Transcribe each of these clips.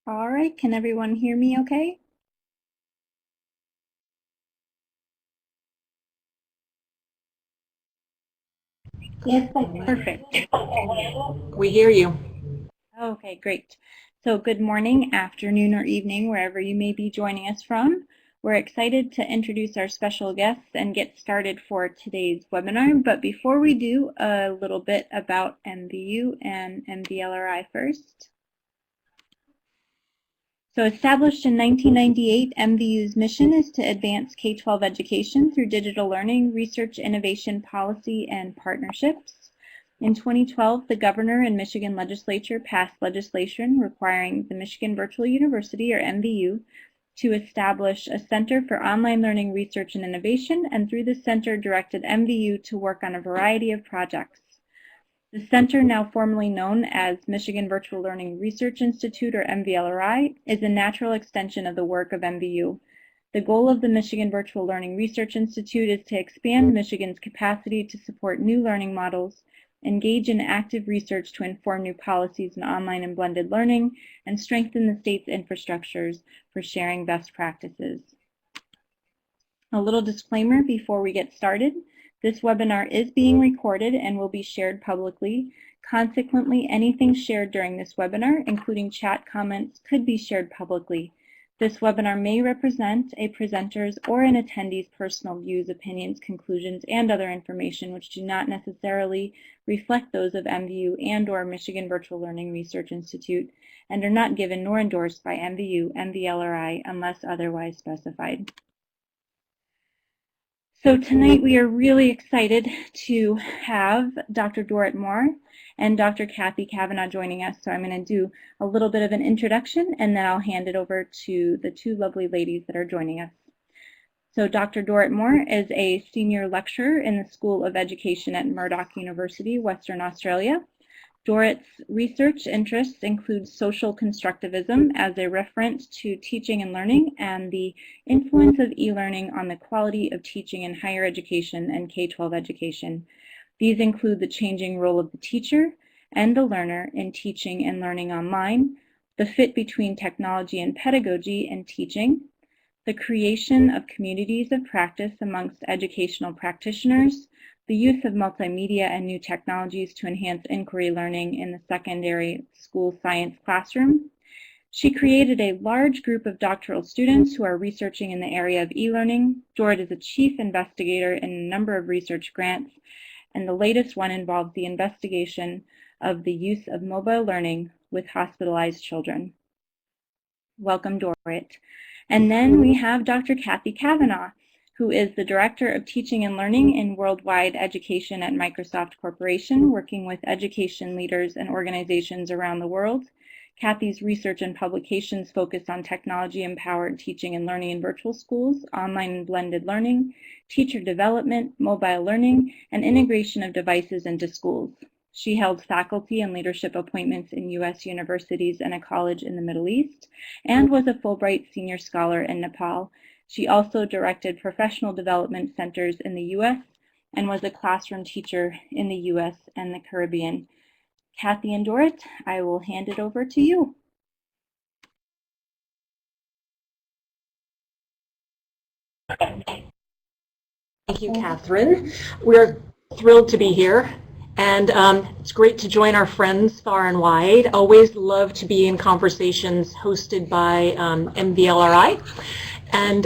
All right, can everyone hear me okay? Yes, Perfect. we hear you. Okay, great. So good morning, afternoon, or evening, wherever you may be joining us from. We're excited to introduce our special guests and get started for today's webinar. But before we do, a little bit about MVU and MVLRI first. So established in 1998, MVU's mission is to advance K-12 education through digital learning, research, innovation, policy, and partnerships. In 2012, the governor and Michigan legislature passed legislation requiring the Michigan Virtual University, or MVU, to establish a Center for Online Learning Research and Innovation, and through the center directed MVU to work on a variety of projects. The center, now formally known as Michigan Virtual Learning Research Institute, or MVLRI, is a natural extension of the work of MVU. The goal of the Michigan Virtual Learning Research Institute is to expand Michigan's capacity to support new learning models, engage in active research to inform new policies in online and blended learning, and strengthen the state's infrastructures for sharing best practices. A little disclaimer before we get started. This webinar is being recorded and will be shared publicly. Consequently, anything shared during this webinar, including chat comments, could be shared publicly. This webinar may represent a presenter's or an attendee's personal views, opinions, conclusions, and other information which do not necessarily reflect those of MVU and/or Michigan Virtual Learning Research Institute and are not given nor endorsed by MVU, MVLRI, unless otherwise specified. So tonight we are really excited to have Dr. Dorit Maor and Dr. Cathy Cavanaugh joining us. So I'm going to do a little bit of an introduction and then I'll hand it over to the two lovely ladies that are joining us. So Dr. Dorit Maor is a senior lecturer in the School of Education at Murdoch University, Western Australia. Dorit's research interests include social constructivism as a reference to teaching and learning and the influence of e-learning on the quality of teaching in higher education and K-12 education. These include the changing role of the teacher and the learner in teaching and learning online, the fit between technology and pedagogy in teaching, the creation of communities of practice amongst educational practitioners, the use of multimedia and new technologies to enhance inquiry learning in the secondary school science classroom. She created a large group of doctoral students who are researching in the area of e-learning. Dorit is a chief investigator in a number of research grants, and the latest one involves the investigation of the use of mobile learning with hospitalized children. Welcome, Dorit. And then we have Dr. Cathy Cavanaugh, who is the Director of Teaching and Learning in Worldwide Education at Microsoft Corporation, working with education leaders and organizations around the world. Cathy's research and publications focus on technology-empowered teaching and learning in virtual schools, online and blended learning, teacher development, mobile learning, and integration of devices into schools. She held faculty and leadership appointments in U.S. universities and a college in the Middle East, and was a Fulbright Senior Scholar in Nepal. She also directed professional development centers in the U.S. and was a classroom teacher in the U.S. and the Caribbean. Cathy and Dorit, I will hand it over to you. Thank you, Catherine. We're thrilled to be here, and it's great to join our friends far and wide. Always love to be in conversations hosted by MVLRI. And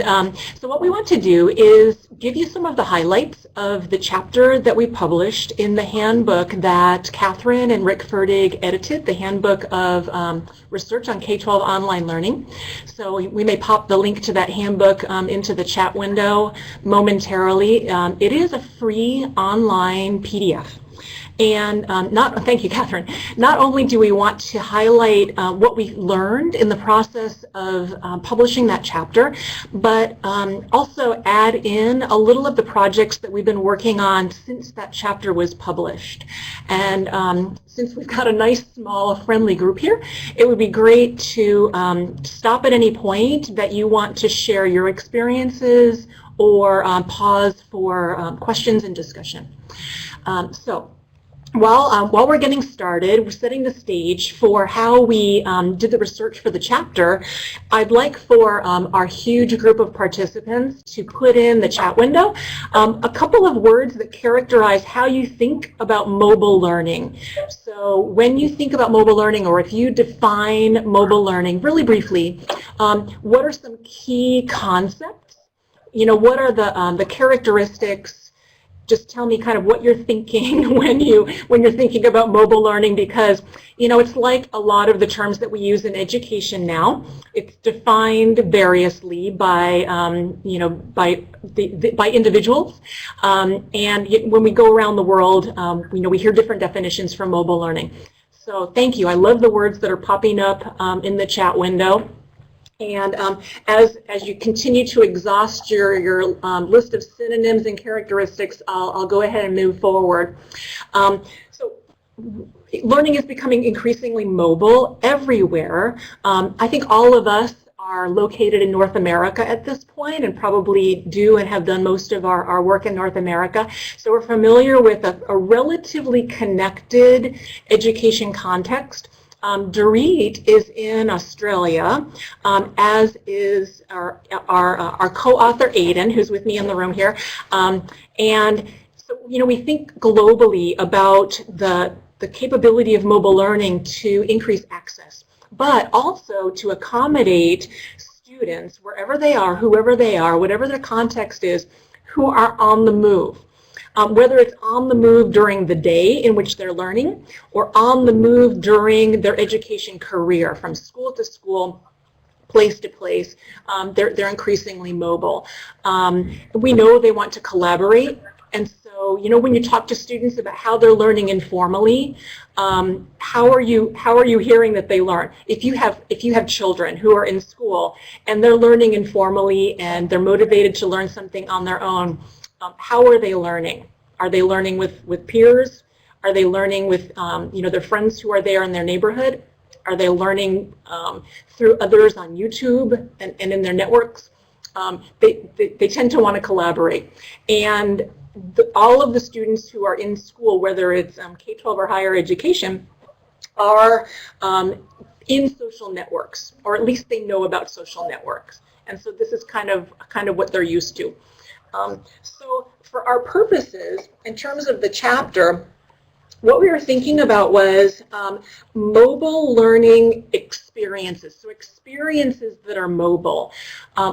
so what we want to do is give you some of the highlights of the chapter that we published in the handbook that Catherine and Rick Ferdig edited, the handbook of research on K-12 online learning. So we may pop the link to that handbook into the chat window momentarily. It is a free online PDF. And thank you, Catherine. Not only do we want to highlight what we learned in the process of publishing that chapter, but also add in a little of the projects that we've been working on since that chapter was published. And since we've got a nice, small, friendly group here, it would be great to stop at any point that you want to share your experiences or pause for questions and discussion. So While we're getting started, we're setting the stage for how we did the research for the chapter. I'd like for our huge group of participants to put in the chat window a couple of words that characterize how you think about mobile learning. So when you think about mobile learning, or if you define mobile learning really briefly, what are some key concepts? You know, what are the characteristics? Just tell me kind of what you're thinking when you're thinking about mobile learning, because you know it's like a lot of the terms that we use in education now. It's defined variously by you know by individuals, and when we go around the world, you know we hear different definitions for mobile learning. So thank you. I love the words that are popping up in the chat window. And as you continue to exhaust your list of synonyms and characteristics, I'll go ahead and move forward. So learning is becoming increasingly mobile everywhere. I think all of us are located in North America at this point and probably do and have done most of our work in North America. So we're familiar with a relatively connected education context. Dorit is in Australia, as is our co-author Aiden, who's with me in the room here. And so, you know, we think globally about the capability of mobile learning to increase access, but also to accommodate students wherever they are, whoever they are, whatever their context is, who are on the move. Whether it's on the move during the day in which they're learning or on the move during their education career, from school to school, place to place, they're increasingly mobile. We know they want to collaborate, and so you know when you talk to students about how they're learning informally, how are you hearing that they learn? If you have children who are in school and they're learning informally and they're motivated to learn something on their own, how are they learning? Are they learning with peers? Are they learning with you know their friends who are there in their neighborhood? Are they learning through others on YouTube and in their networks? They tend to want to collaborate. And all of the students who are in school, whether it's K-12 or higher education, are in social networks, or at least they know about social networks. And so this is kind of what they're used to. So for our purposes, in terms of the chapter, what we were thinking about was mobile learning experiences, so experiences that are mobile.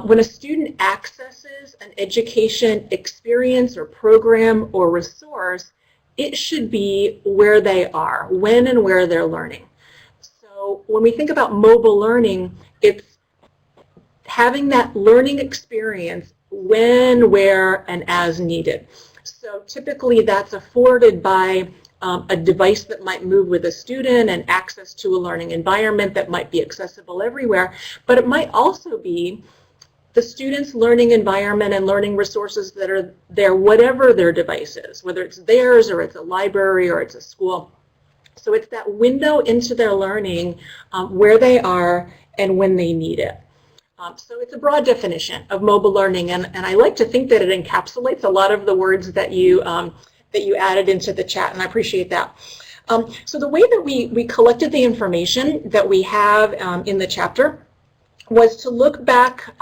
When a student accesses an education experience or program or resource, it should be where they are, when and where they're learning. So when we think about mobile learning, it's having that learning experience when, where, and as needed. So typically that's afforded by a device that might move with a student and access to a learning environment that might be accessible everywhere, but it might also be the student's learning environment and learning resources that are there, whatever their device is, whether it's theirs or it's a library or it's a school. So it's that window into their learning where they are and when they need it. So it's a broad definition of mobile learning, and I like to think that it encapsulates a lot of the words that you added into the chat, and I appreciate that. So the way that we collected the information that we have in the chapter was to look back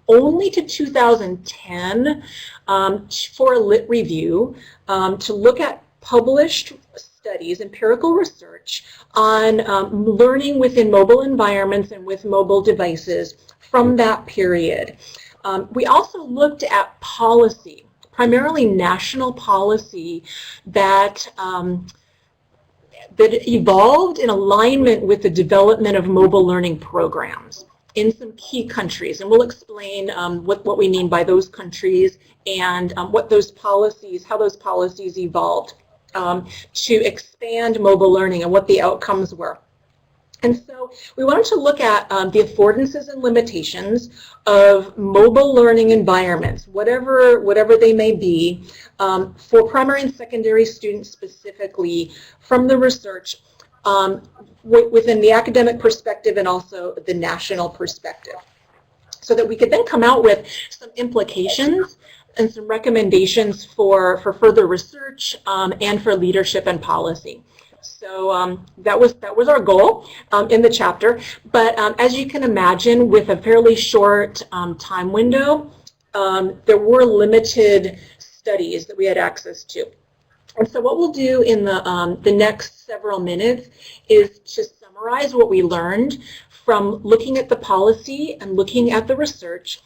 only to 2010 for a lit review, to look at published studies, empirical research on learning within mobile environments and with mobile devices from that period. We also looked at policy, primarily national policy that that evolved in alignment with the development of mobile learning programs in some key countries, and we'll explain what we mean by those countries and what those policies, how those policies evolved to expand mobile learning and what the outcomes were. And so we wanted to look at the affordances and limitations of mobile learning environments, whatever they may be, for primary and secondary students specifically, from the research within the academic perspective and also the national perspective, so that we could then come out with some implications and some recommendations for further research and for leadership and policy. So that was our goal in the chapter. But as you can imagine, with a fairly short time window, there were limited studies that we had access to. And so what we'll do in the next several minutes is to summarize what we learned from looking at the policy and looking at the research,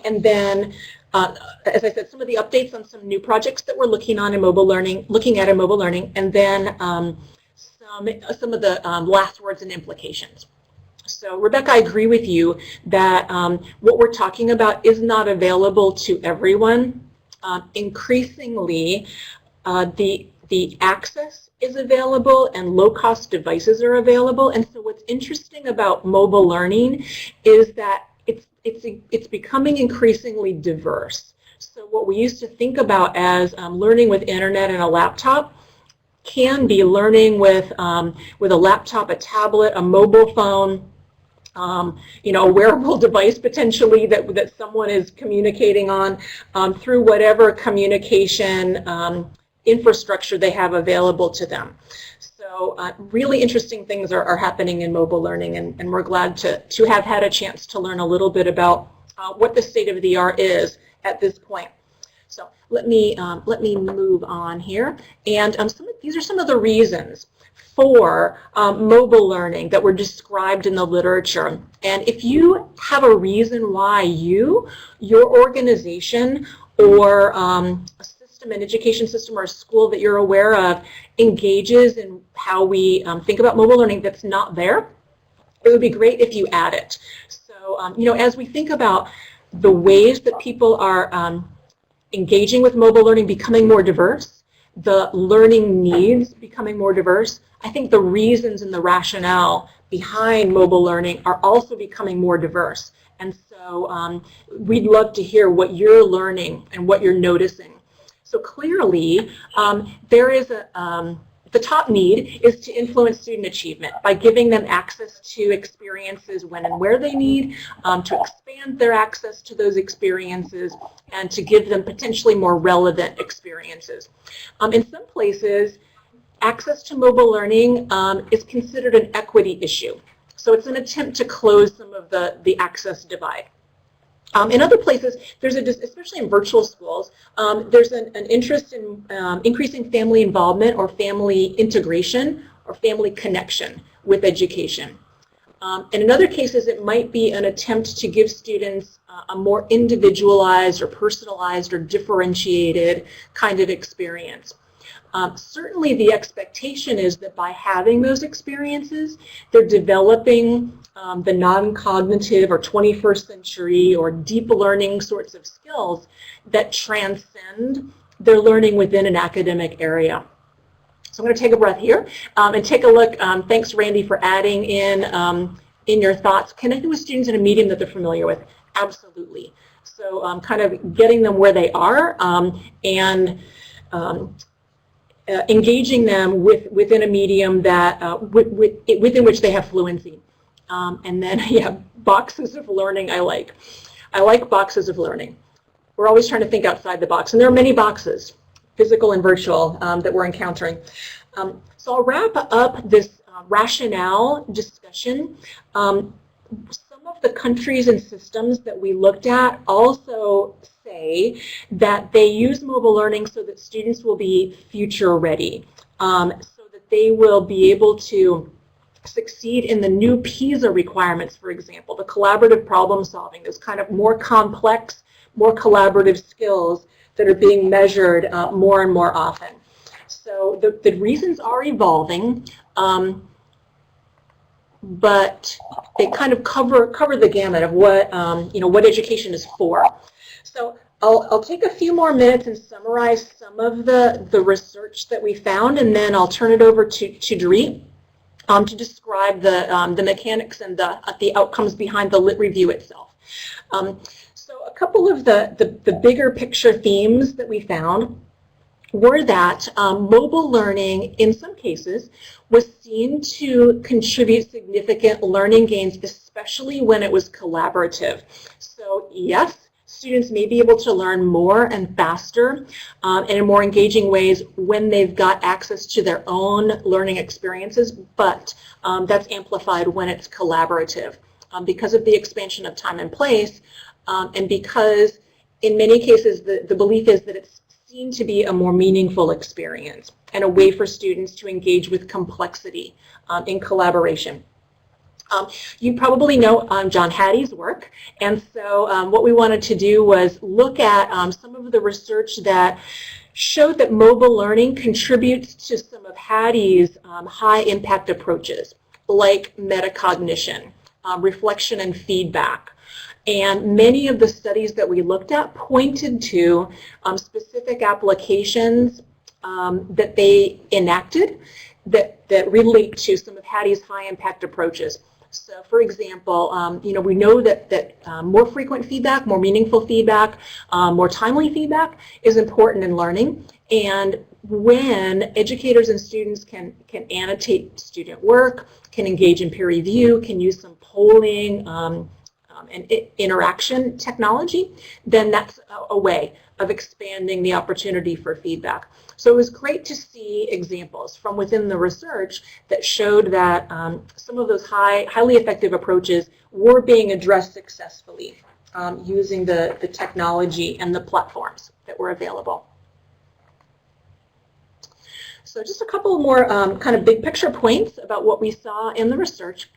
and then, as I said, some of the updates on some new projects that we're looking at in mobile learning, and then some of the last words and implications. So, Rebecca, I agree with you that what we're talking about is not available to everyone. Increasingly, the access is available and low-cost devices are available. And so what's interesting about mobile learning is that it's becoming increasingly diverse. So what we used to think about as learning with internet and a laptop can be learning with a laptop, a tablet, a mobile phone, you know, a wearable device potentially that someone is communicating on through whatever communication infrastructure they have available to them. So really interesting things are happening in mobile learning, and we're glad to have had a chance to learn a little bit about what the state of the art is at this point. So let me move on here, and these are some of the reasons for mobile learning that were described in the literature. And if you have a reason why your organization or an education system or a school that you're aware of engages in how we think about mobile learning that's not there, it would be great if you add it. So, you know, as we think about the ways that people are engaging with mobile learning becoming more diverse, the learning needs becoming more diverse, I think the reasons and the rationale behind mobile learning are also becoming more diverse. And so we'd love to hear what you're learning and what you're noticing. So clearly, there is the top need is to influence student achievement by giving them access to experiences when and where they need, to expand their access to those experiences, and to give them potentially more relevant experiences. In some places, access to mobile learning is considered an equity issue. So it's an attempt to close some of the access divide. In other places, there's especially in virtual schools, there's an interest in increasing family involvement or family integration or family connection with education. And in other cases, it might be an attempt to give students a more individualized or personalized or differentiated kind of experience. Certainly the expectation is that by having those experiences, they're developing the non-cognitive or 21st century or deep learning sorts of skills that transcend their learning within an academic area. So I'm going to take a breath here and take a look. Thanks, Randy, for adding in your thoughts. Connecting with students in a medium that they're familiar with. Absolutely. So kind of getting them where they are and engaging them within a medium that within which they have fluency. And then, yeah, boxes of learning I like. I like boxes of learning. We're always trying to think outside the box, and there are many boxes, physical and virtual, that we're encountering. So I'll wrap up this rationale discussion. Some of the countries and systems that we looked at also say that they use mobile learning so that students will be future ready, so that they will be able to succeed in the new PISA requirements, for example, the collaborative problem solving, those kind of more complex, more collaborative skills that are being measured more and more often. So the reasons are evolving, but they kind of cover the gamut of what what education is for. So I'll take a few more minutes and summarize some of the research that we found, and then I'll turn it over to Dorit to describe the mechanics and the outcomes behind the lit review itself. So a couple of the bigger picture themes that we found were that mobile learning, in some cases, was seen to contribute significant learning gains, especially when it was collaborative. So yes, students may be able to learn more and faster and in more engaging ways when they've got access to their own learning experiences, but that's amplified when it's collaborative. Because of the expansion of time and place, and because in many cases the belief is that it's seen to be a more meaningful experience and a way for students to engage with complexity in collaboration. You probably know John Hattie's work, and so what we wanted to do was look at some of the research that showed that mobile learning contributes to some of Hattie's high-impact approaches, like metacognition, reflection and feedback. And many of the studies that we looked at pointed to specific applications that they enacted that relate to some of Hattie's high-impact approaches. So, for example, we know that more frequent feedback, more meaningful feedback, more timely feedback is important in learning. And when educators and students can annotate student work, can engage in peer review, can use some polling and interaction technology, then that's a way of expanding the opportunity for feedback. So it was great to see examples from within the research that showed that some of those highly effective approaches were being addressed successfully using the technology and the platforms that were available. So just a couple more kind of big picture points about what we saw in the research.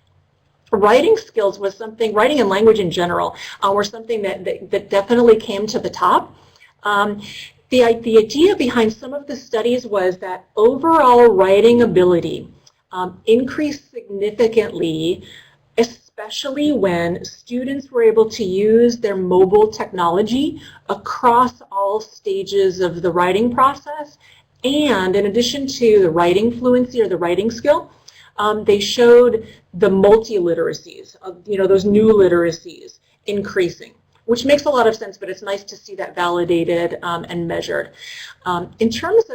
Writing skills was something, writing and language in general, were something that definitely came to the top. The idea behind some of the studies was that overall writing ability increased significantly, especially when students were able to use their mobile technology across all stages of the writing process. And in addition to the writing fluency or the writing skill, they showed the multiliteracies, those new literacies increasing, which makes a lot of sense, but it's nice to see that validated and measured. In terms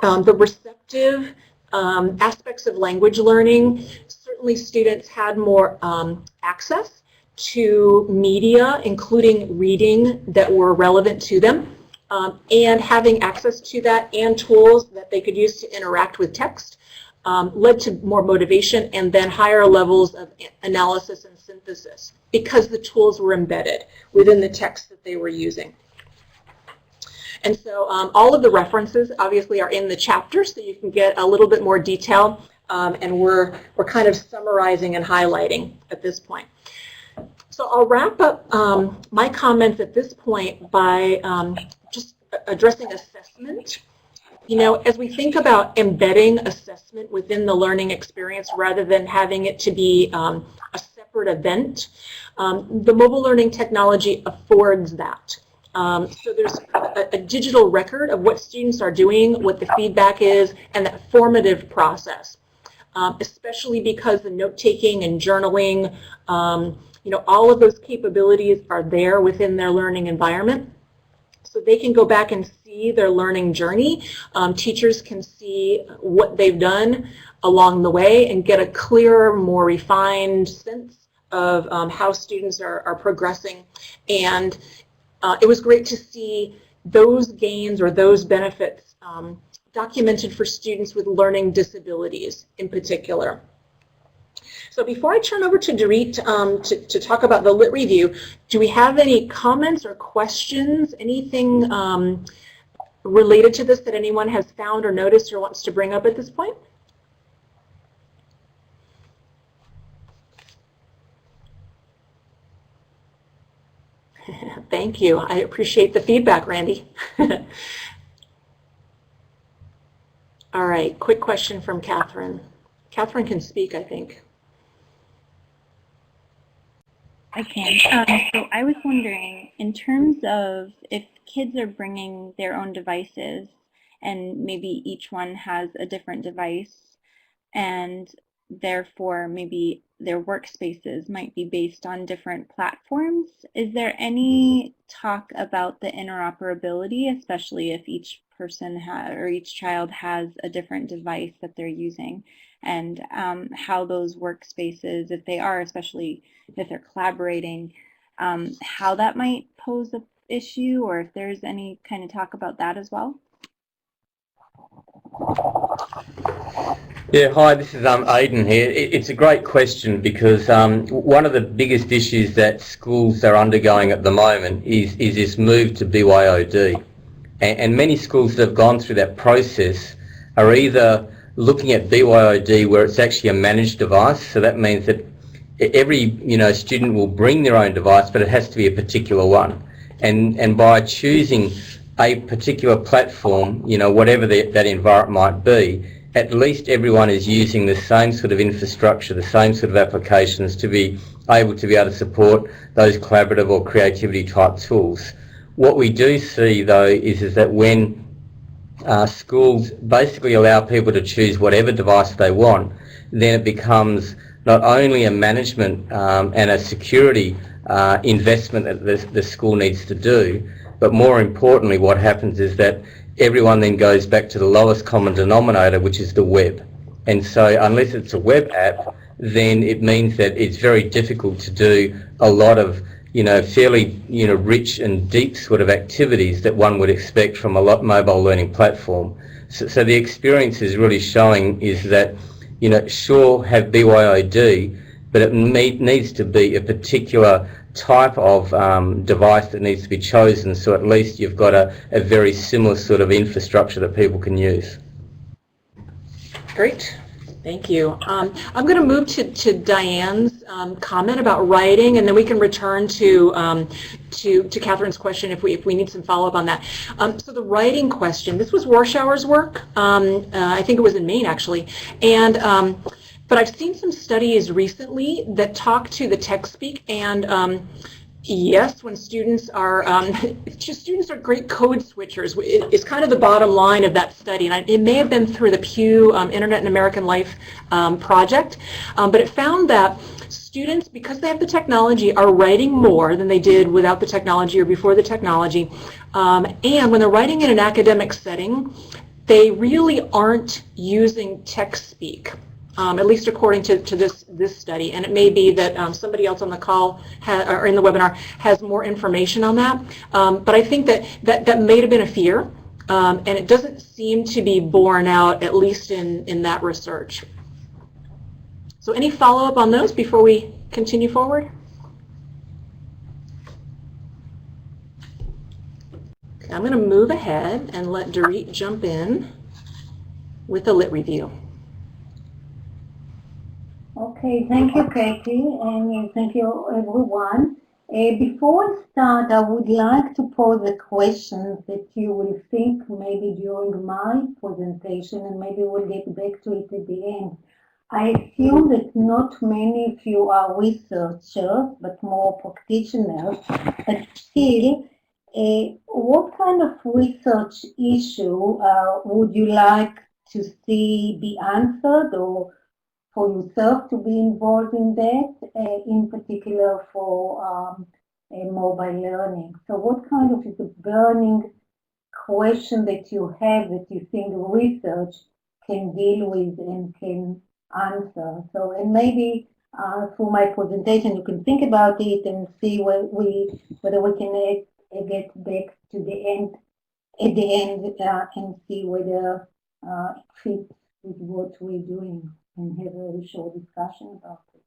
of the receptive aspects of language learning, certainly students had more access to media, including reading that were relevant to them, and having access to that and tools that they could use to interact with text led to more motivation and then higher levels of analysis and synthesis because the tools were embedded within the text that they were using. And so all of the references obviously are in the chapter, so you can get a little bit more detail, and we're kind of summarizing and highlighting at this point. So I'll wrap up my comments at this point by just addressing assessment. As we think about embedding assessment within the learning experience rather than having it to be a separate event, the mobile learning technology affords that. So there's a digital record of what students are doing, what the feedback is, and that formative process, especially because the note-taking and journaling, all of those capabilities are there within their learning environment. So they can go back and see their learning journey. Teachers can see what they've done along the way and get a clearer, more refined sense of how students are progressing. And it was great to see those gains or those benefits documented for students with learning disabilities in particular. So before I turn over to Dorit to talk about the Lit Review, do we have any comments or questions, anything related to this that anyone has found or noticed or wants to bring up at this point? Thank you. I appreciate the feedback, Randy. All right, quick question from Catherine. Catherine can speak, I think. I can. So I was wondering, in terms of if kids are bringing their own devices and maybe each one has a different device and therefore maybe their workspaces might be based on different platforms, is there any talk about the interoperability, especially if each person or each child has a different device that they're using, and how those workspaces, if they are, especially if they're collaborating, how that might pose an issue, or if there's any kind of talk about that as well? Yeah, hi, this is Aidan here. It's a great question because one of the biggest issues that schools are undergoing at the moment is this move to BYOD. And many schools that have gone through that process are either looking at BYOD where it's actually a managed device, so that means that every student will bring their own device, but it has to be a particular one. And by choosing a particular platform, whatever that environment might be, at least everyone is using the same sort of infrastructure, the same sort of applications to be able to support those collaborative or creativity type tools. What we do see though is that when schools basically allow people to choose whatever device they want, then it becomes not only a management and a security investment that the school needs to do, but more importantly what happens is that everyone then goes back to the lowest common denominator, which is the web. And so unless it's a web app, then it means that it's very difficult to do a lot of fairly rich and deep sort of activities that one would expect from a mobile learning platform. So the experience is really showing is that sure, have BYOD, but it needs to be a particular type of device that needs to be chosen, so at least you've got a very similar sort of infrastructure that people can use. Great. Thank you. I'm going to move to Diane's comment about writing, and then we can return to Catherine's question if we need some follow-up on that. So the writing question, this was Warshower's work. I think it was in Maine, actually. And but I've seen some studies recently that talk to the text speak, and yes, when students are students are great code switchers. It's kind of the bottom line of that study, and it may have been through the Pew Internet and American Life project, but it found that students, because they have the technology, are writing more than they did without the technology or before the technology, and when they're writing in an academic setting, they really aren't using text speak. At least according to this study, and it may be that somebody else on the call or in the webinar has more information on that. But I think that may have been a fear, and it doesn't seem to be borne out, at least in that research. So any follow-up on those before we continue forward? Okay, I'm going to move ahead and let Dorit jump in with the lit review. Okay, thank you, Cathy, and thank you, everyone. Before we start, I would like to pose a question that you will think maybe during my presentation, and maybe we'll get back to it at the end. I assume that not many of you are researchers, but more practitioners, but still, what kind of research issue would you like to see be answered, or for yourself to be involved in that, in particular for mobile learning? So what kind of is a burning question that you have that you think research can deal with and can answer? So, and maybe through my presentation you can think about it and see whether we can get back to the end at the end and see whether it fits with what we're doing, and have a very short discussion about it.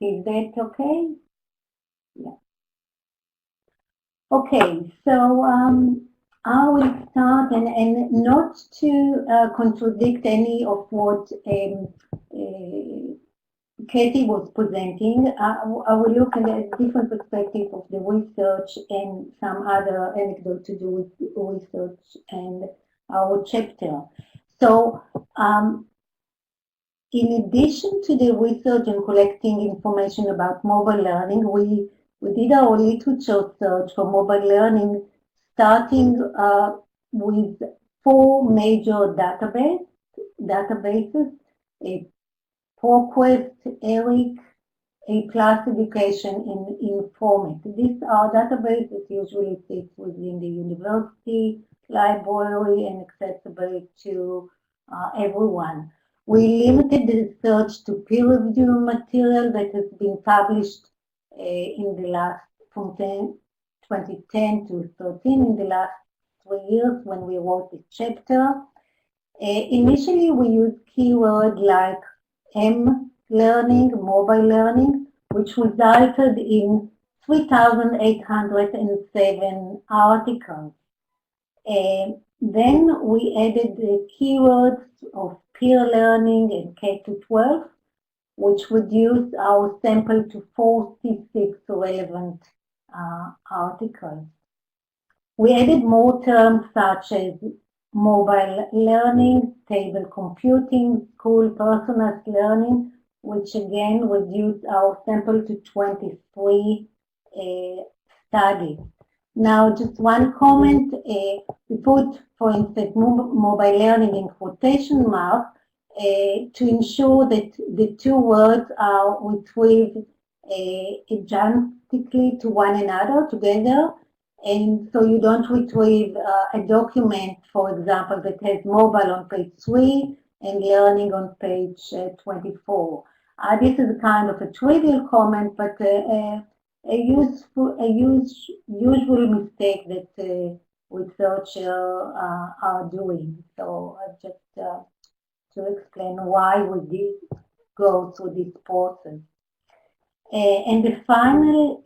Is that okay? Yeah. Okay, so I will start, and not to contradict any of what Cathy was presenting. I will look at a different perspective of the research and some other anecdote to do with research and our chapter. So, in addition to the research and collecting information about mobile learning, we did our literature search for mobile learning, starting with 4 major databases, ProQuest, ERIC, A+ Education, and Informit. These are databases that usually sit within the university library and accessible to everyone. We limited the research to peer-reviewed material that has been published in the last, from 2010 to 13, in the last 3 years when we wrote this chapter. Initially, we used keywords like M-learning, mobile learning, which resulted in 3,807 articles. Then we added the keywords of peer learning and K-12, which reduced our sample to 46 relevant articles. We added more terms such as mobile learning, table computing, school personalized learning, which again reduced our sample to 23 studies. Now, just one comment, we put, for instance, mobile learning in quotation marks to ensure that the two words are retrieved adjunctively to one another together. And so you don't retrieve a document, for example, that has mobile on page 3 and learning on page 24. This is a kind of a trivial comment, but a usual mistake that researchers are doing. So just to explain why we did go through this process. In the final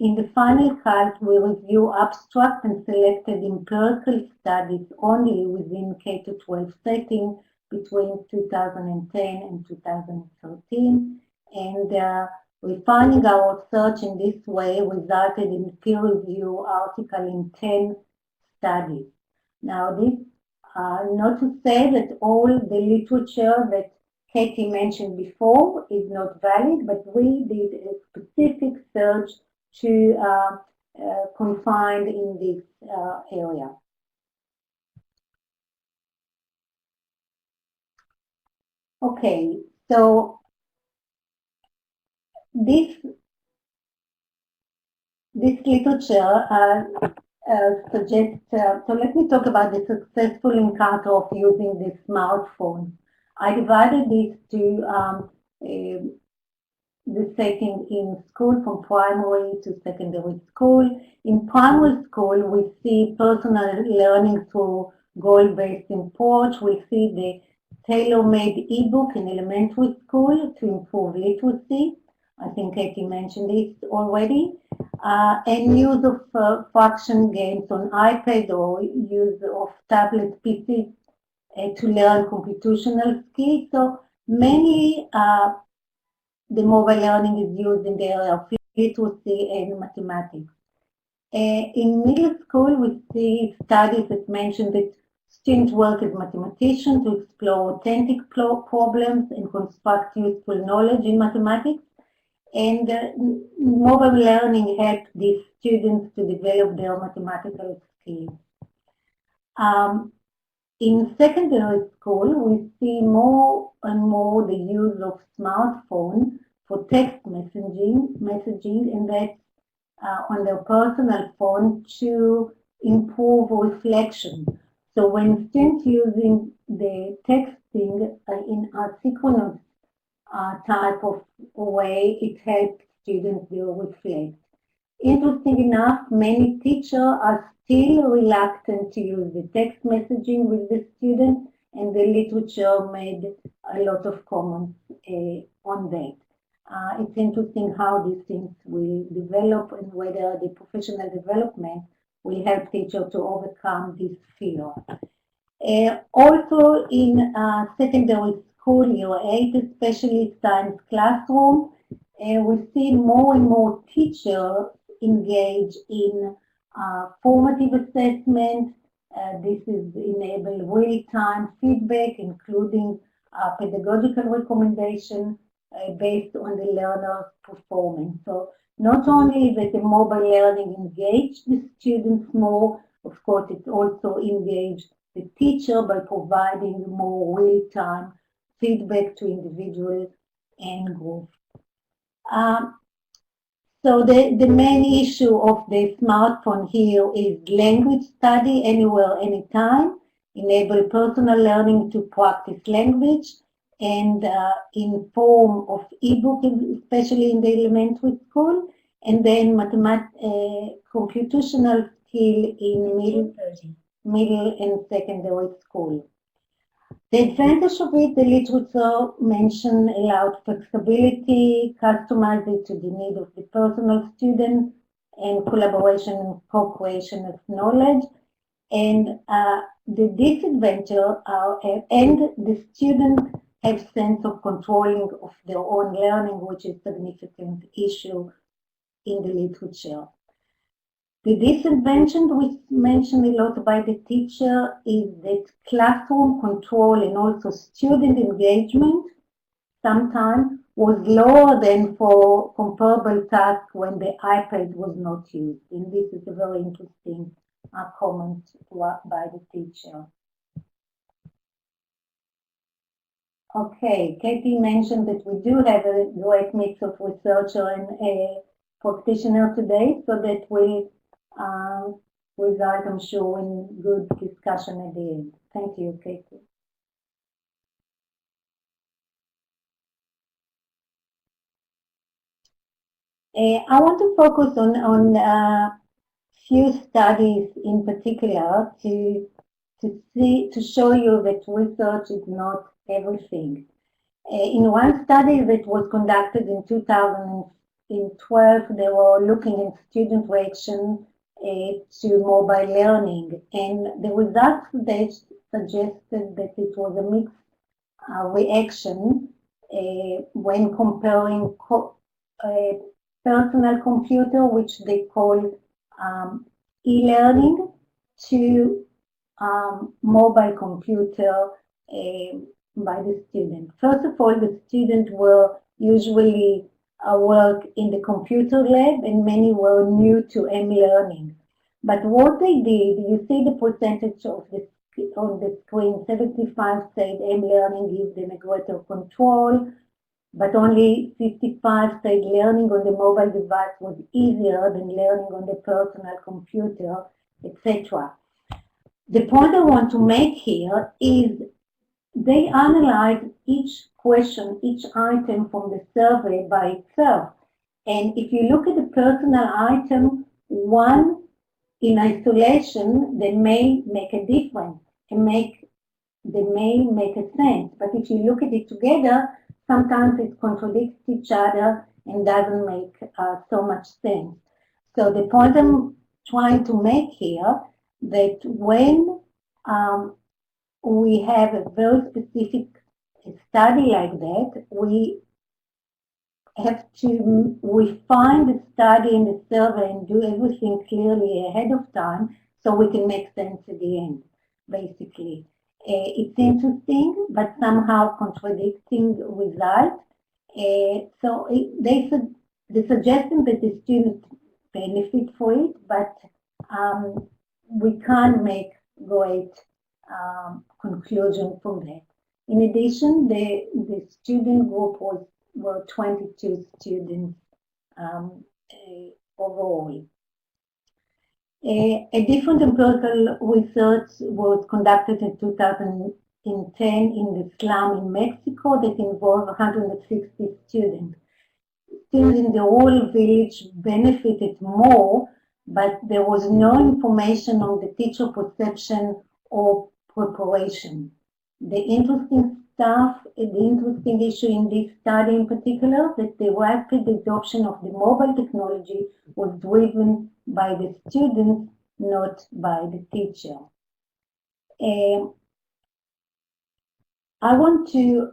cut, we review abstract and selected empirical studies only within K-12 setting between 2010 and 2013, and refining our research in this way resulted in a peer-review article in 10 studies. Now, this not to say that all the literature that Cathy mentioned before is not valid, but we did a specific search to confined in this area. Okay, so this literature suggests, so let me talk about the successful encounter of using the smartphone. I divided this to the setting in school, from primary to secondary school. In primary school, we see personal learning through goal-based approach. We see the tailor-made ebook in elementary school to improve literacy. I think Cathy mentioned this already. And use of fraction games on iPad or use of tablet PCs to learn computational skills. So mainly the mobile learning is used in the area of literacy and mathematics. In middle school, we see studies that mention that students work as mathematicians to explore authentic problems and construct useful knowledge in mathematics. And mobile learning helps these students to develop their mathematical skills. In secondary school, we see more and more the use of smartphone for text messaging, and that's on their personal phone to improve reflection. So when students using the texting in asynchronous type of way, it helps students to reflect. Interesting enough, many teachers are still reluctant to use the text messaging with the students, and the literature made a lot of comments on that. It's interesting how these things will develop and whether the professional development will help teachers to overcome this fear. Also in secondary school, year 8, especially science classroom, we see more and more teachers engage in formative assessment. This is enable real-time feedback, including pedagogical recommendation based on the learner's performance. So not only that the mobile learning engage the students more, of course it also engage the teacher by providing more real-time feedback to individuals and groups. So the main issue of the smartphone here is language study anywhere, anytime, enable personal learning to practice language, and in form of ebook, especially in the elementary school, and then computational skill in middle and secondary school. The advantage of it, the literature mentioned, allowed flexibility, customized it to the need of the personal student, and collaboration and co-creation of knowledge. And the disadvantage and the students have sense of controlling of their own learning, which is a significant issue in the literature. The disadvantage, which mentioned a lot by the teacher, is that classroom control and also student engagement sometimes was lower than for comparable tasks when the iPad was not used. And this is a very interesting comment by the teacher. Okay, Cathy mentioned that we do have a great mix of researcher and a practitioner today, so that will result, I'm sure, in good discussion at the end. Thank you, Cathy. I want to focus on few studies in particular to show you that research is not everything. In one study that was conducted in 2012, they were looking at student reaction to mobile learning, and the results they suggested that it was a mixed reaction when comparing personal computer, which they call e-learning, to mobile computer by the student. First of all, the students were usually work in the computer lab, and many were new to M-learning. But what they did, you see the percentage of on the screen, 75 said M-learning gives them a greater control, but only 55 said learning on the mobile device was easier than learning on the personal computer, etc. The point I want to make here is they analyze each question, each item from the survey by itself. And if you look at the personal item, one in isolation, they may make a difference and they may make a sense. But if you look at it together, sometimes it contradicts each other and doesn't make so much sense. So the point I'm trying to make here, that when we have a very specific study like that, we find the study and the survey and do everything clearly ahead of time so we can make sense at the end, basically. It's interesting, but somehow contradicting result. So the suggestion that the students benefit for it, but we can't make great conclusion from that. In addition, the student group were 22 students overall. A different empirical research was conducted in 2010 in the slum in Mexico that involved 160 students. Students in the rural village benefited more, but there was no information on the teacher perception or preparation. The interesting issue in this study in particular, that the rapid adoption of the mobile technology was driven by the students, not by the teacher. I want to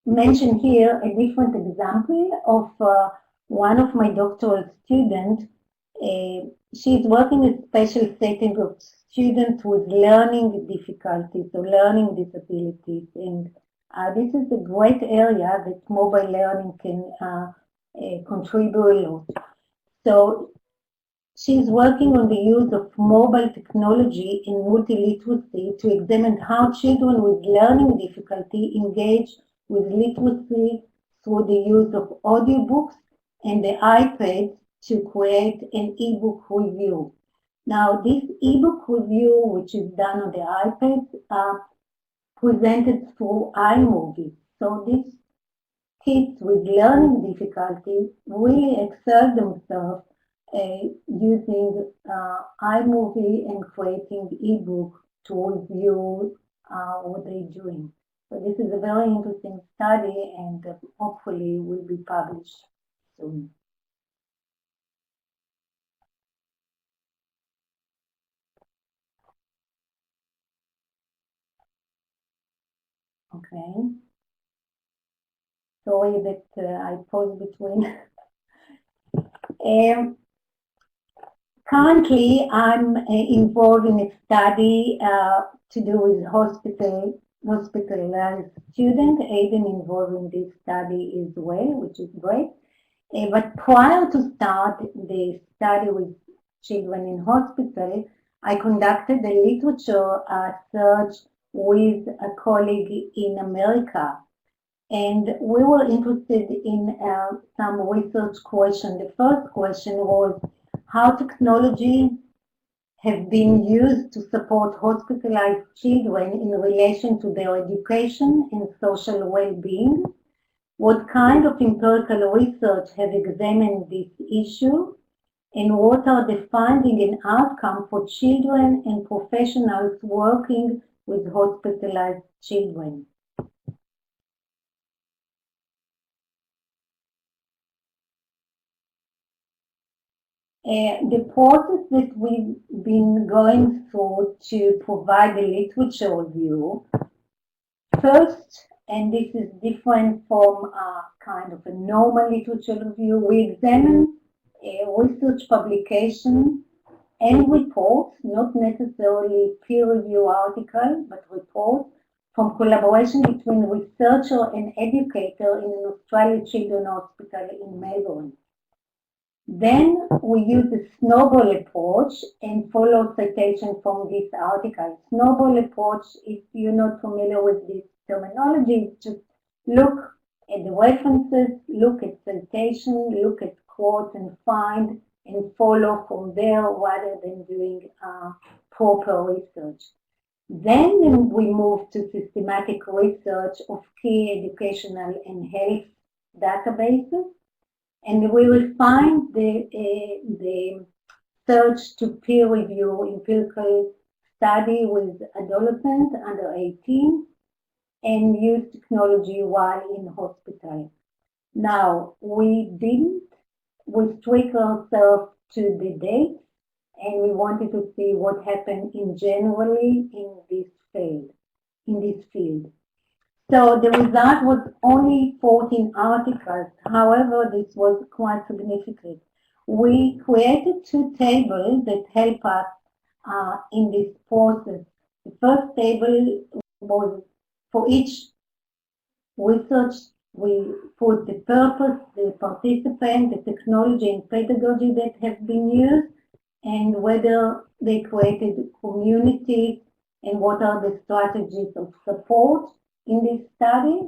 mention here a different example of one of my doctoral students. She's working in a special setting of students with learning difficulties or learning disabilities, and this is a great area that mobile learning can contribute a lot. So she's working on the use of mobile technology in multiliteracy to examine how children with learning difficulty engage with literacy through the use of audiobooks and the iPad to create an ebook review. Now, this ebook review, which is done on the iPad, presented through iMovie. So these kids with learning difficulties really excel themselves using iMovie and creating ebook to review what they're doing. So this is a very interesting study, and hopefully will be published soon. Okay. Sorry that I pause between. Currently, I'm involved in a study to do with hospitalized students. Aiden involved in this study as well, which is great. But prior to start the study with children in hospital, I conducted a literature search with a colleague in America. And we were interested in some research questions. The first question was how technology have been used to support hospitalized children in relation to their education and social well-being. What kind of empirical research have examined this issue? And what are the findings and outcomes for children and professionals working with hospitalized children? The process that we've been going through to provide the literature review, first, and this is different from kind of a normal literature review, we examine research publication and reports, not necessarily peer-review articles, but reports from collaboration between researcher and educator in an Australian Children's Hospital in Melbourne. Then we use the snowball approach and follow citation from this article. Snowball approach, if you're not familiar with this terminology, just look at the references, look at citation, look at quotes and find and follow from there rather than doing proper research. Then we move to systematic research of key educational and health databases. And we will find the search to peer review empirical study with adolescents under 18 and use technology while in hospital. Now, we didn't restrict ourselves to the dates, and we wanted to see what happened in generally in this field. So the result was only 14 articles. However, this was quite significant. We created two tables that help us in this process. The first table was for each research. We put the purpose, the participant, the technology and pedagogy that have been used, and whether they created community and what are the strategies of support in this study.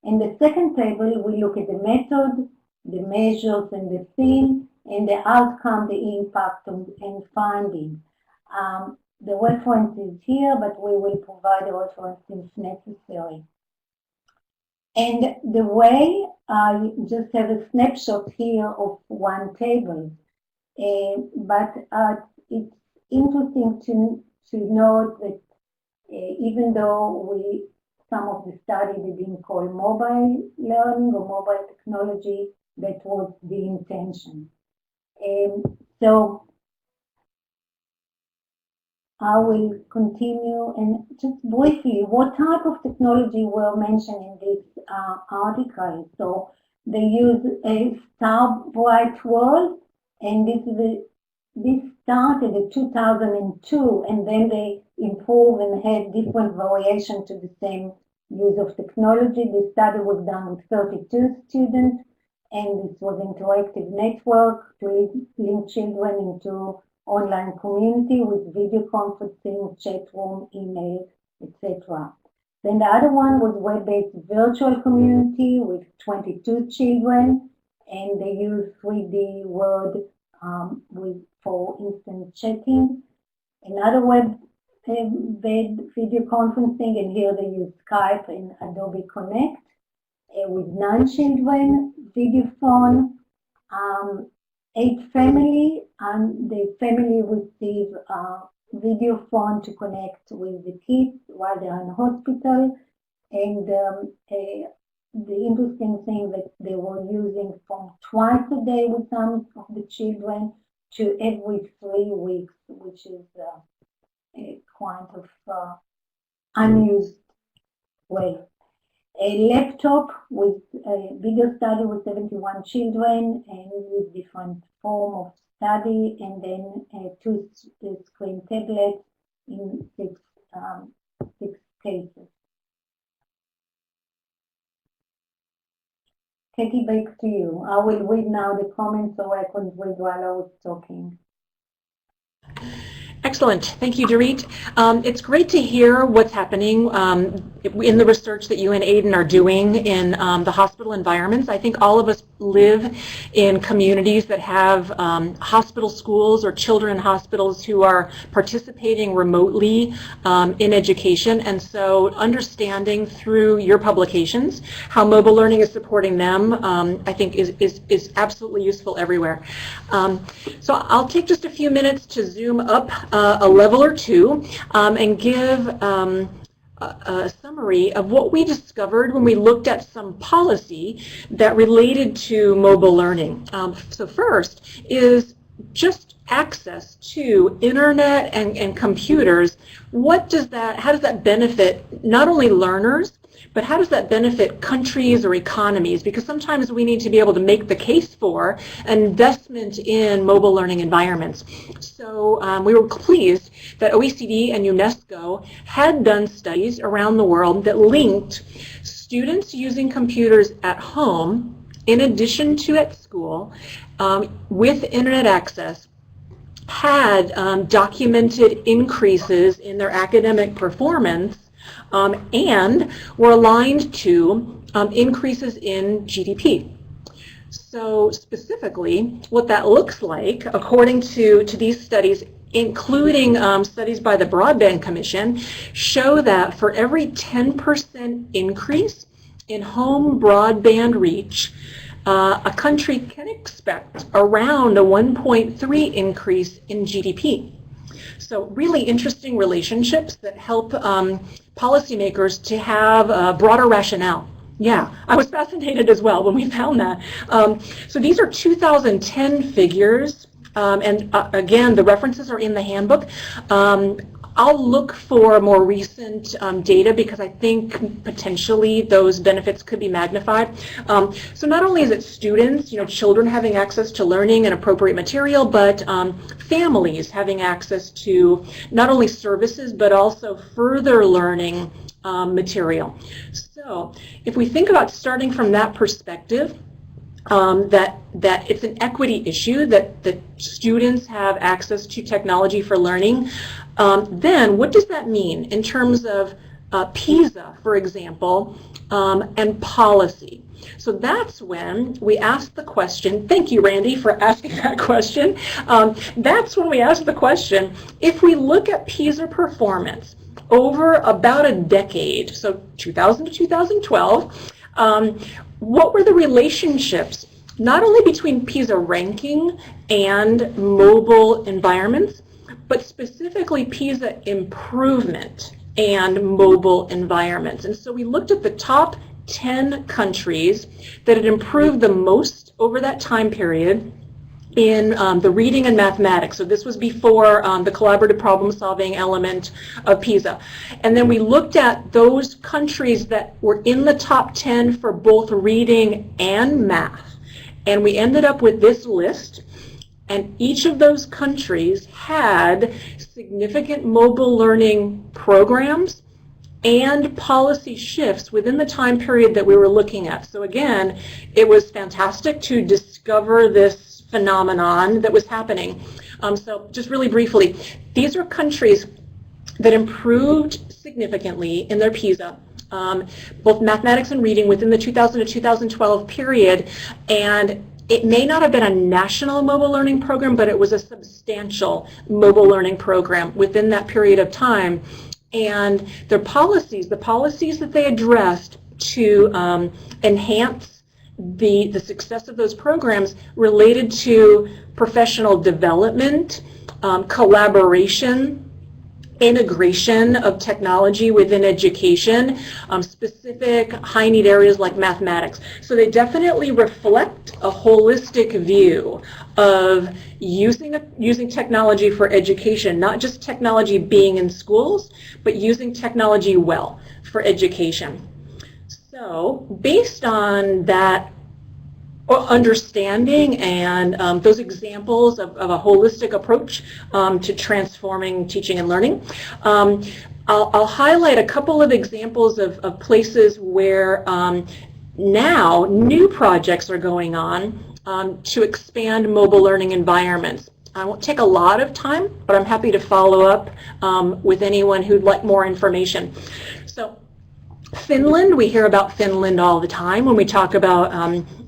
In the second table, we look at the method, the measures and the theme, and the outcome, the impact and finding. The reference is here, but we will provide a reference if necessary. And the way, I just have a snapshot here of one table, but it's interesting to note that even though some of the study they didn't call mobile learning or mobile technology, that was the intention. So I will continue and just briefly, what type of technology were mentioned in this article? So they use a Star Bright World, and this started in 2002, and then they improved and had different variations to the same use of technology. This study was done with 32 students, and this was an interactive network to link children into online community with video conferencing, chat room, email, etc. Then the other one was web-based virtual community with 22 children, and they use 3D Word for instant chatting. Another web video conferencing, and here they use Skype and Adobe Connect. With 9 children, video phone, 8 family, and the family receive video phone to connect with the kids while they're in hospital. And the interesting thing that they were using from twice a day with some of the children to every 3 weeks, which is a kind of unused way. A laptop with a bigger study with 71 children and with different form of study, and then 2 screen tablets in 6 cases. Cathy, back to you. I will read now the comments so I could read while I was talking. Excellent. Thank you, Dorit. It's great to hear what's happening in the research that you and Aiden are doing in the hospital environments. I think all of us live in communities that have hospital schools or children in hospitals who are participating remotely in education. And so understanding through your publications how mobile learning is supporting them, I think is absolutely useful everywhere. So I'll take just a few minutes to zoom up a level or two and give a summary of what we discovered when we looked at some policy that related to mobile learning. So first is just access to internet and computers. How does that benefit not only learners, but how does that benefit countries or economies? Because sometimes we need to be able to make the case for an investment in mobile learning environments. So we were pleased that OECD and UNESCO had done studies around the world that linked students using computers at home, in addition to at school, with internet access, had documented increases in their academic performance and were aligned to increases in GDP. So specifically, what that looks like, according to these studies, including studies by the Broadband Commission, show that for every 10% increase in home broadband reach, a country can expect around a 1.3 increase in GDP. So really interesting relationships that help policymakers to have a broader rationale. Yeah, I was fascinated as well when we found that. So these are 2010 figures, and again, the references are in the handbook. I'll look for more recent data because I think potentially those benefits could be magnified. So not only is it students, children having access to learning and appropriate material, but families having access to not only services but also further learning material. So if we think about starting from that perspective, that it's an equity issue, that students have access to technology for learning, then what does that mean in terms of PISA, for example, and policy? So that's when we ask the question, thank you, Randy, for asking that question. That's when we ask the question, if we look at PISA performance over about a decade, so 2000 to 2012, what were the relationships not only between PISA ranking and mobile environments, but specifically PISA improvement and mobile environments? And so we looked at the top 10 countries that had improved the most over that time period in the reading and mathematics. So this was before the collaborative problem solving element of PISA. And then we looked at those countries that were in the top 10 for both reading and math. And we ended up with this list. And each of those countries had significant mobile learning programs and policy shifts within the time period that we were looking at. So again, it was fantastic to discover this phenomenon that was happening. So just really briefly, these are countries that improved significantly in their PISA, both mathematics and reading within the 2000 to 2012 period, and It may not have been a national mobile learning program, but it was a substantial mobile learning program within that period of time. And their policies, the policies that they addressed to enhance the success of those programs related to professional development, collaboration, integration of technology within education, specific high-need areas like mathematics. So they definitely reflect a holistic view of using technology for education, not just technology being in schools, but using technology well for education. So based on that understanding and those examples of a holistic approach to transforming teaching and learning, I'll highlight a couple of examples of places where now new projects are going on to expand mobile learning environments. I won't take a lot of time, but I'm happy to follow up with anyone who'd like more information. So Finland, we hear about Finland all the time when we talk about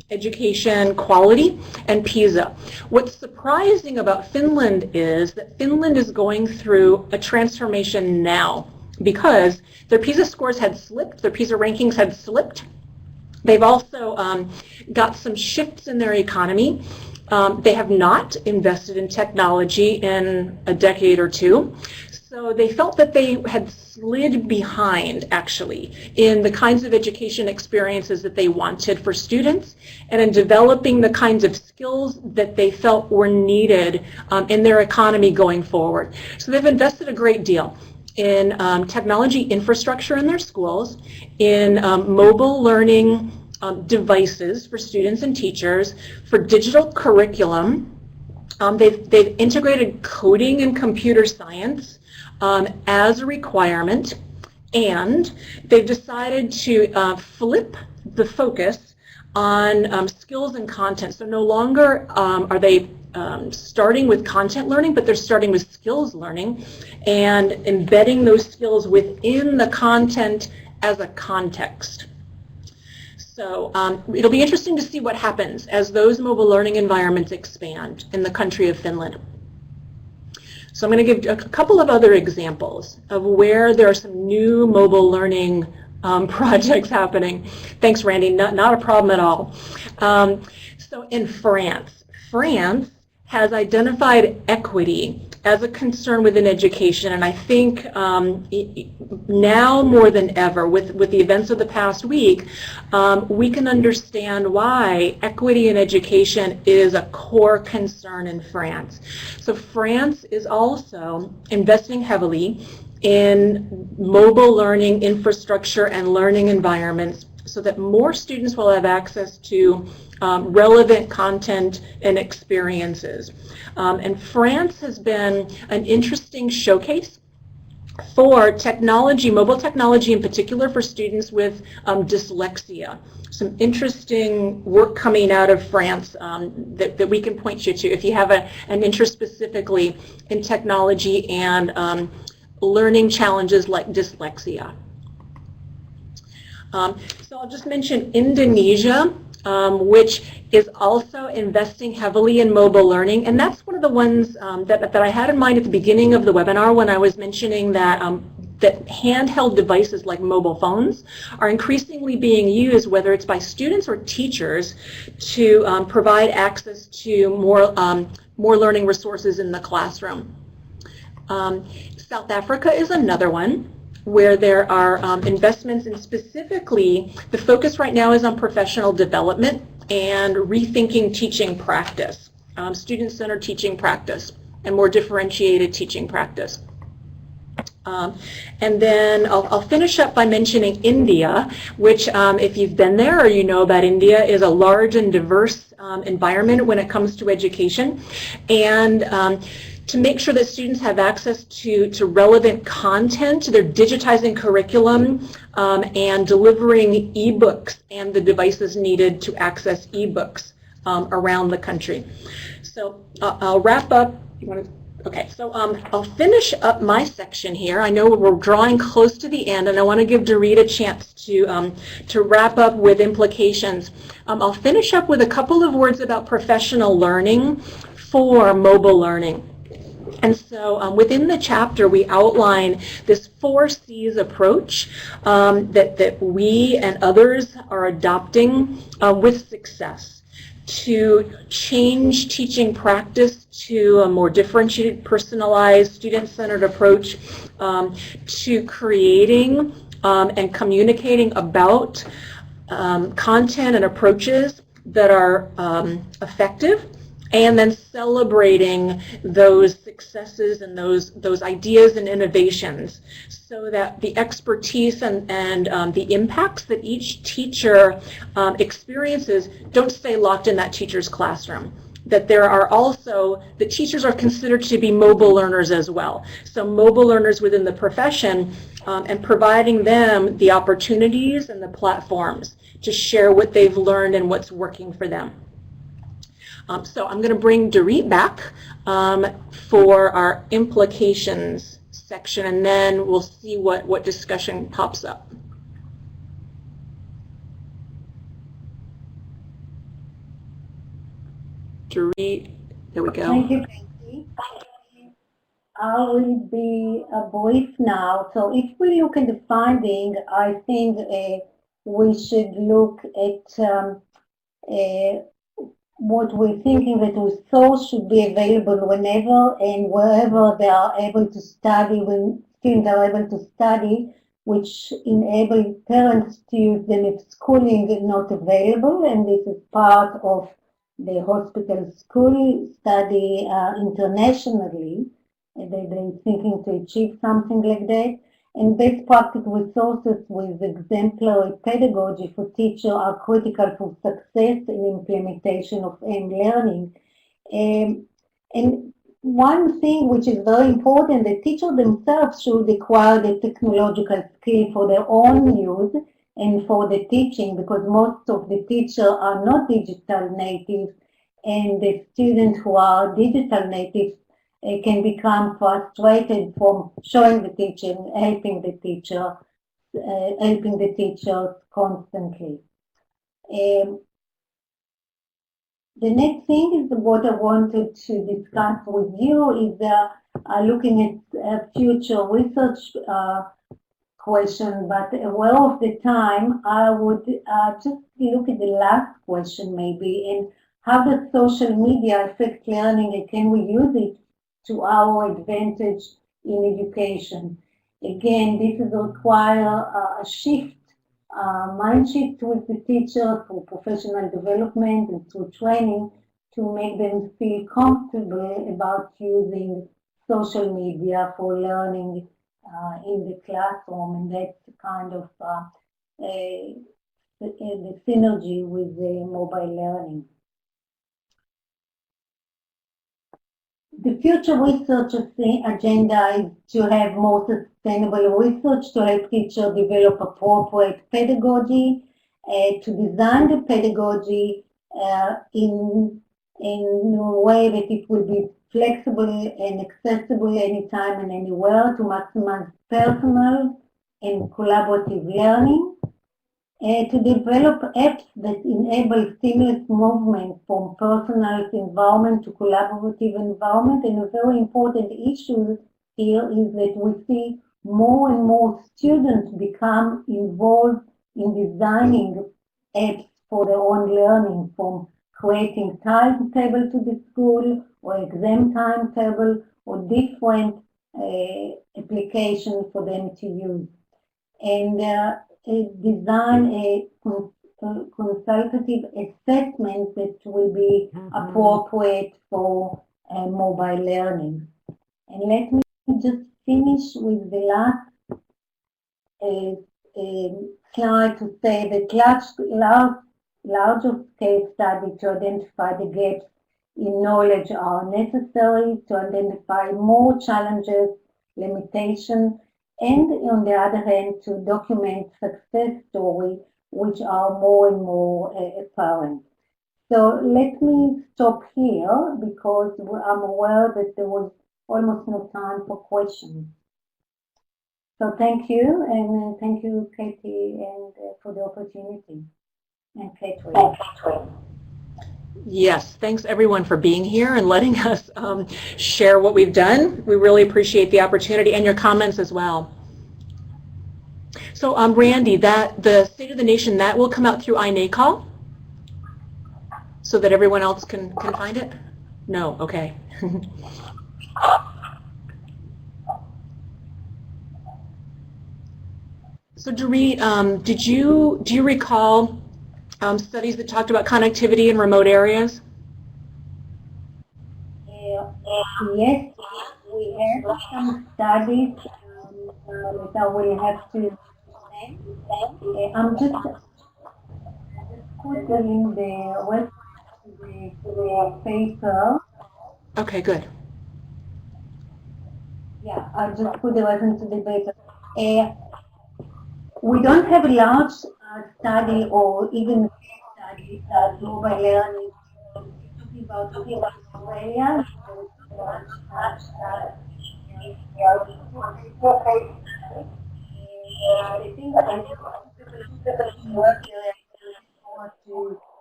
education quality and PISA. What's surprising about Finland is that Finland is going through a transformation now because their PISA scores had slipped, their PISA rankings had slipped. They've also got some shifts in their economy. They have not invested in technology in a decade or two. So they felt that they had slid behind, actually, in the kinds of education experiences that they wanted for students and in developing the kinds of skills that they felt were needed in their economy going forward. So they've invested a great deal in technology infrastructure in their schools, in mobile learning devices for students and teachers, for digital curriculum. They've integrated coding and computer science as a requirement, and they've decided to flip the focus on skills and content. So no longer are they starting with content learning, but they're starting with skills learning and embedding those skills within the content as a context. So it'll be interesting to see what happens as those mobile learning environments expand in the country of Finland. So I'm going to give a couple of other examples of where there are some new mobile learning projects happening. Thanks, Randy. Not a problem at all. So in France has identified equity as a concern within education, and I think now more than ever, with the events of the past week, we can understand why equity in education is a core concern in France. So France is also investing heavily in mobile learning infrastructure and learning environments so that more students will have access to relevant content and experiences. And France has been an interesting showcase for technology, mobile technology in particular for students with dyslexia. Some interesting work coming out of France that we can point you to if you have an interest specifically in technology and learning challenges like dyslexia. So I'll just mention Indonesia, which is also investing heavily in mobile learning, and that's one of the ones that I had in mind at the beginning of the webinar when I was mentioning that that handheld devices like mobile phones are increasingly being used, whether it's by students or teachers, to provide access to more learning resources in the classroom. South Africa is another one where there are investments in specifically, the focus right now is on professional development and rethinking teaching practice, student-centered teaching practice, and more differentiated teaching practice. And then I'll finish up by mentioning India, which if you've been there or you know about India, is a large and diverse environment when it comes to education. And to make sure that students have access to relevant content, they're digitizing curriculum and delivering ebooks and the devices needed to access ebooks around the country. So I'll wrap up. You want to? Okay, so I'll finish up my section here. I know we're drawing close to the end, and I want to give Dorit a chance to wrap up with implications. I'll finish up with a couple of words about professional learning for mobile learning. And so within the chapter, we outline this 4 C's approach that we and others are adopting with success to change teaching practice to a more differentiated, personalized, student-centered approach, to creating and communicating about content and approaches that are effective, and then celebrating those successes and those ideas and innovations, so that the expertise and the impacts that each teacher experiences don't stay locked in that teacher's classroom. That there are also, the teachers are considered to be mobile learners as well. So mobile learners within the profession, and providing them the opportunities and the platforms to share what they've learned and what's working for them. So I'm going to bring Dorit back for our implications section, and then we'll see what discussion pops up. Dorit, there we go. Thank you, Cathy. I will be brief now. So if we look at the finding, I think we should look at what we're thinking, that resource should be available whenever and wherever they are able to study, when students are able to study, which enable parents to use them if schooling is not available. And this is part of the hospital school study internationally. They're thinking to achieve something like that. And best practical resources with exemplary pedagogy for teachers are critical for success in implementation of learning. And one thing which is very important, the teachers themselves should acquire the technological skill for their own use and for the teaching, because most of the teachers are not digital natives, and the students who are digital natives can become frustrated from showing the teacher, helping the teachers constantly. The next thing is what I wanted to discuss with you is looking at future research question, but aware of the time, I would just look at the last question maybe, and how does social media affect learning, and can we use it to our advantage in education? Again, this is require a shift, mind shift with the teacher through professional development and through training to make them feel comfortable about using social media for learning in the classroom, and that's kind of the synergy with the mobile learning. The future research agenda is to have more sustainable research to help teachers develop appropriate pedagogy, to design the pedagogy in a way that it will be flexible and accessible anytime and anywhere to maximize personal and collaborative learning, to develop apps that enable seamless movement from personal environment to collaborative environment. And a very important issue here is that we see more and more students become involved in designing apps for their own learning, from creating timetable to the school or exam timetable or different applications for them to use. And design a consultative assessment that will be appropriate for mobile learning. And let me just finish with the last slide to say that larger scale study to identify the gaps in knowledge are necessary to identify more challenges, limitations, and on the other hand, to document success stories which are more and more apparent. So let me stop here, because I'm aware that there was almost no time for questions. So thank you, and thank you, Cathy, and for the opportunity. And Catherine. Yes, thanks everyone for being here and letting us share what we've done. We really appreciate the opportunity and your comments as well. So Randy, the State of the Nation, that will come out through iNACOL so that everyone else can find it? No, okay. So Dorit, do you recall studies that talked about connectivity in remote areas? Yes, we have some studies that I will have to say. I'm just putting the website the paper. Okay, good. Yeah, I just put the reference to the paper. We don't have a large study or even study global learning. Talking about Australia, much I think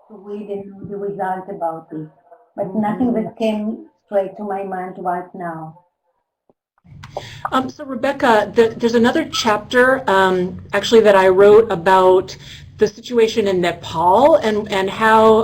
to read and know the results about it, but nothing that came straight to my mind right now. So Rebecca, there's another chapter actually that I wrote about the situation in Nepal and how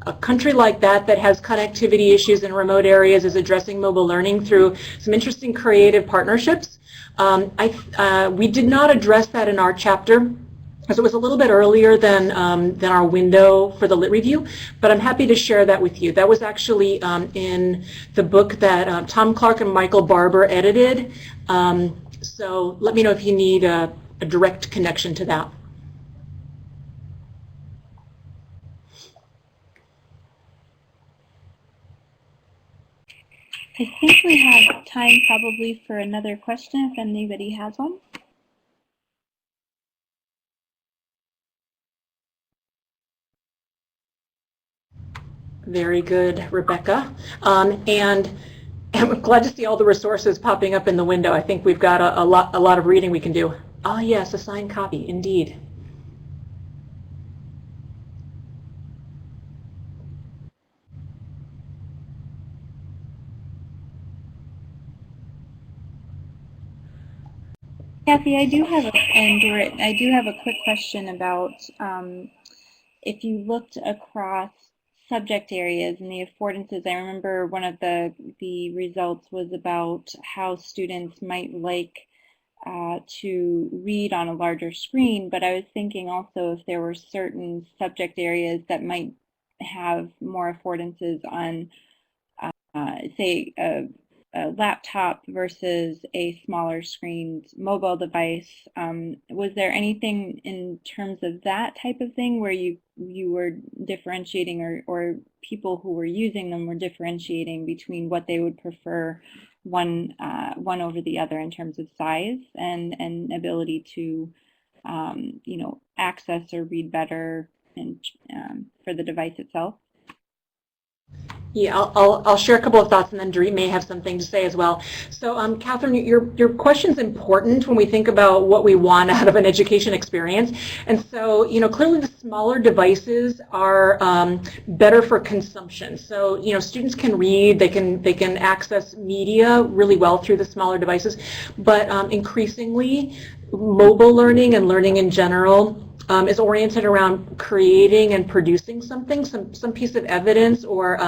a country like that has connectivity issues in remote areas is addressing mobile learning through some interesting creative partnerships. We did not address that in our chapter, because it was a little bit earlier than our window for the Lit Review, but I'm happy to share that with you. That was actually in the book that Tom Clark and Michael Barber edited. So let me know if you need a direct connection to that. I think we have time probably for another question if anybody has one. Very good, Rebecca. And I'm glad to see all the resources popping up in the window. I think we've got a lot of reading we can do. Ah, yes, a signed copy, indeed. Cathy, I do have a quick question about if you looked across subject areas and the affordances. I remember one of the results was about how students might like to read on a larger screen, but I was thinking also if there were certain subject areas that might have more affordances on, say, a laptop versus a smaller screened mobile device. Was there anything in terms of that type of thing where you were differentiating, or people who were using them were differentiating between what they would prefer one over the other in terms of size and ability to you know, access or read better and for the device itself? Yeah, I'll share a couple of thoughts, and then Dorit may have something to say as well. So, Catherine, your question's important when we think about what we want out of an education experience. And so, you know, clearly the smaller devices are better for consumption. So, you know, students can read, they can access media really well through the smaller devices, but increasingly, mobile learning and learning in general is oriented around creating and producing something, some piece of evidence, or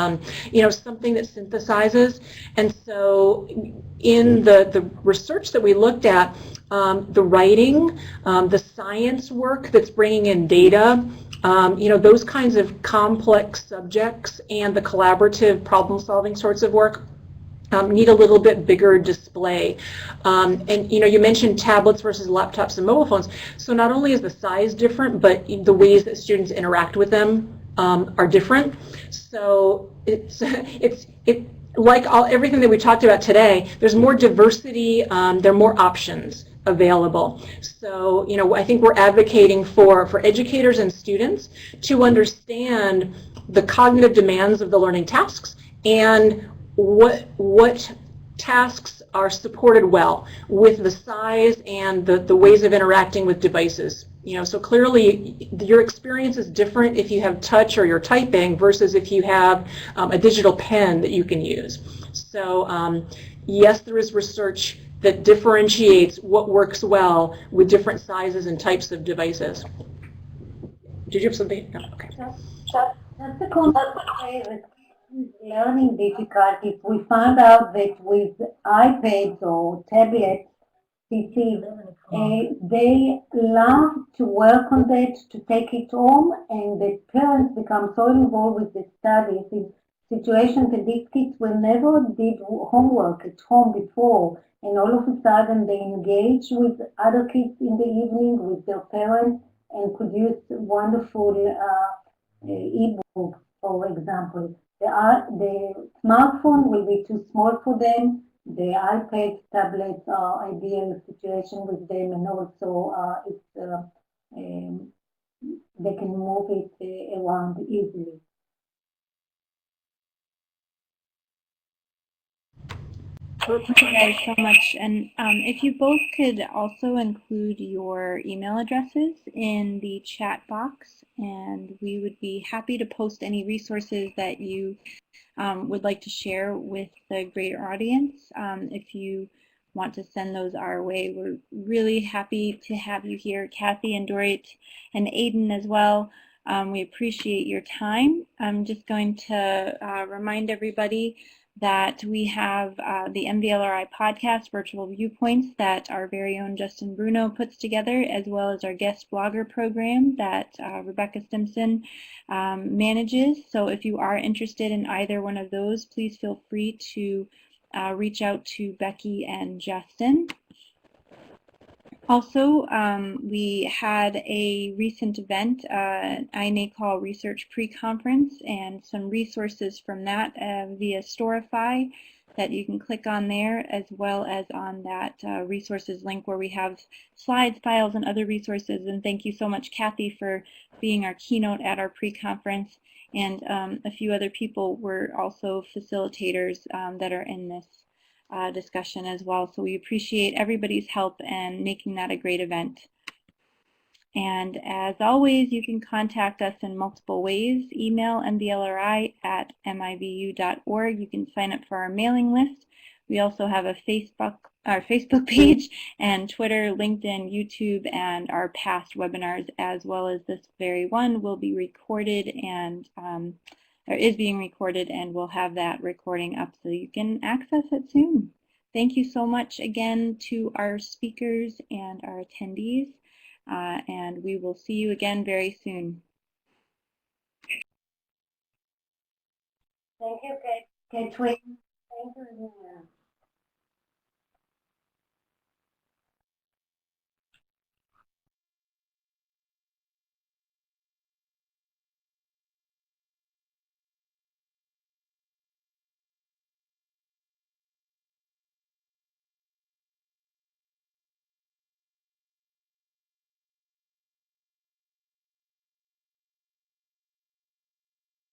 you know, something that synthesizes. And so in the research that we looked at, the writing, the science work that's bringing in data, you know, those kinds of complex subjects and the collaborative problem-solving sorts of work need a little bit bigger display. And you know, you mentioned tablets versus laptops and mobile phones. So not only is the size different, but the ways that students interact with them are different. So it's like everything that we talked about today. There's more diversity. There are more options available. So you know, I think we're advocating for educators and students to understand the cognitive demands of the learning tasks and what tasks are supported well with the size and the ways of interacting with devices. You know, so clearly your experience is different if you have touch or you're typing versus if you have a digital pen that you can use. So yes, there is research that differentiates what works well with different sizes and types of devices. Did you have something? No, okay. That's the concept of learning difficulties. We found out that with iPads or tablets, PCs, they love to work on that, to take it home, and the parents become so involved with the studies in situations that these kids will never did homework at home before, and all of a sudden they engage with other kids in the evening with their parents and produce wonderful e-books, for example. The smartphone will be too small for them. The iPad, tablets are ideal situation with them, and also they can move it around easily. Thank you guys so much. And if you both could also include your email addresses in the chat box, and we would be happy to post any resources that you would like to share with the greater audience. If you want to send those our way, we're really happy to have you here, Cathy and Dorit and Aiden as well. We appreciate your time. I'm just going to remind everybody that we have the MVLRI podcast, Virtual Viewpoints, that our very own Justin Bruno puts together, as well as our guest blogger program that Rebecca Stimson manages. So if you are interested in either one of those, please feel free to reach out to Becky and Justin. Also, we had a recent event, INACOL Research Pre-Conference, and some resources from that via Storify that you can click on there, as well as on that resources link where we have slides, files, and other resources. And thank you so much, Cathy, for being our keynote at our pre-conference. And a few other people were also facilitators that are in this discussion as well. So we appreciate everybody's help and making that a great event. And as always, you can contact us in multiple ways. Email mvlri@mivu.org. You can sign up for our mailing list. We also have a Facebook page and Twitter, LinkedIn, YouTube, and our past webinars, as well as this very one, will be recorded and or is being recorded, and we'll have that recording up so you can access it soon. Thank you so much again to our speakers and our attendees, and we will see you again very soon. Thank you, Catherine. Thank you, everyone.